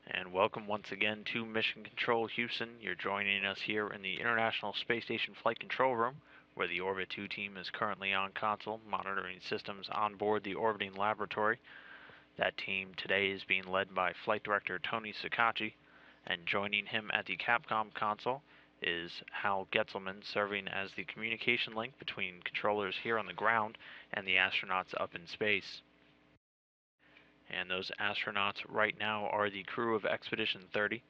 And welcome once again to Mission Control Houston. You're joining us here in the International Space Station Flight Control Room, where the Orbit 2 team is currently on console, monitoring systems on board the orbiting laboratory. That team today is being led by Flight Director Tony Sakachi, and joining him at the Capcom console is Hal Getzelman, serving as the communication link between controllers here on the ground and the astronauts up in space. And those astronauts right now are the crew of Expedition 30.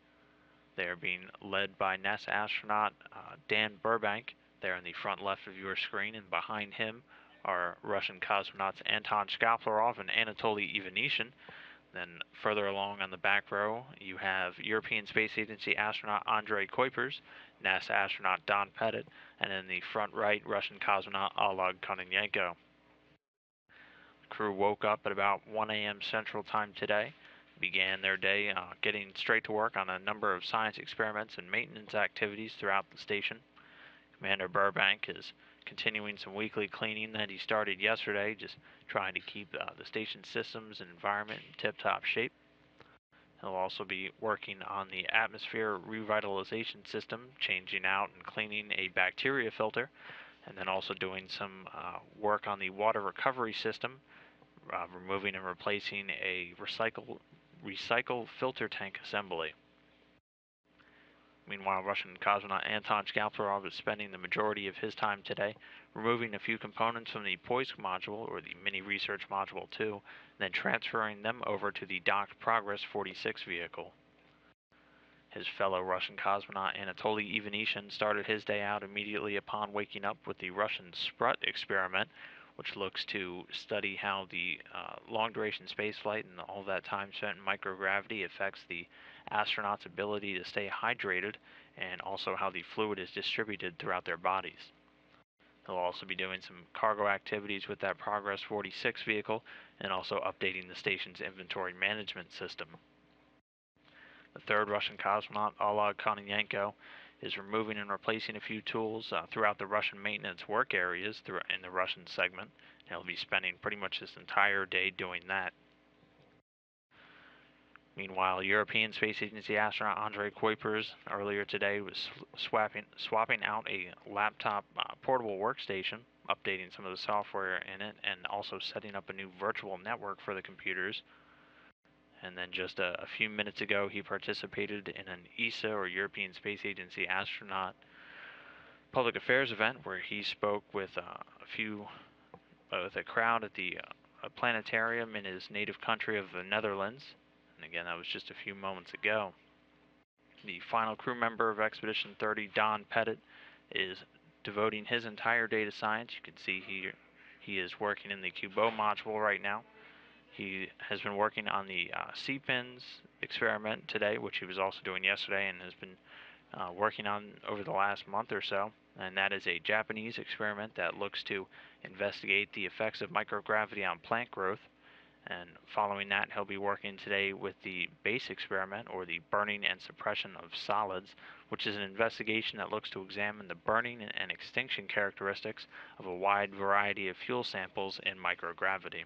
They are being led by NASA astronaut Dan Burbank there in the front left of your screen, and behind him are Russian cosmonauts Anton Shkaplerov and Anatoly Ivanishin. Then further along on the back row, you have European Space Agency astronaut Andrei Kuipers, NASA astronaut Don Pettit, and in the front right, Russian cosmonaut Oleg Kononenko. The crew woke up at about 1 a.m. Central Time today, began their day getting straight to work on a number of science experiments and maintenance activities throughout the station. Commander Burbank is continuing some weekly cleaning that he started yesterday, just trying to keep the station systems and environment in tip-top shape. He'll also be working on the atmosphere revitalization system, changing out and cleaning a bacteria filter, and then also doing some work on the water recovery system, removing and replacing a recycle filter tank assembly. Meanwhile, Russian cosmonaut Anton Shkaplerov is spending the majority of his time today removing a few components from the Poisk module, or the Mini Research Module 2, and then transferring them over to the docked Progress 46 vehicle. His fellow Russian cosmonaut Anatoly Ivanishin started his day out immediately upon waking up with the Russian Sprut experiment, which looks to study how the long-duration spaceflight and all that time spent in microgravity affects the astronauts' ability to stay hydrated, and also how the fluid is distributed throughout their bodies. He'll also be doing some cargo activities with that Progress 46 vehicle, and also updating the station's inventory management system. The third Russian cosmonaut, Oleg Kononenko, is removing and replacing a few tools throughout the Russian maintenance work areas in the Russian segment. He'll be spending pretty much this entire day doing that. Meanwhile, European Space Agency astronaut Andrei Kuipers earlier today was swapping out a laptop portable workstation, updating some of the software in it, and also setting up a new virtual network for the computers. And then just a few minutes ago, he participated in an ESA, or European Space Agency astronaut, public affairs event where he spoke with with a crowd at the planetarium in his native country of the Netherlands. And again, that was just a few moments ago. The final crew member of Expedition 30, Don Pettit, is devoting his entire day to science. You can see he is working in the Cubo module right now. He has been working on the C-pins experiment today, which he was also doing yesterday, and has been working on over the last month or so. And that is a Japanese experiment that looks to investigate the effects of microgravity on plant growth. And following that, he'll be working today with the BASE experiment, or the burning and suppression of solids, which is an investigation that looks to examine the burning and extinction characteristics of a wide variety of fuel samples in microgravity.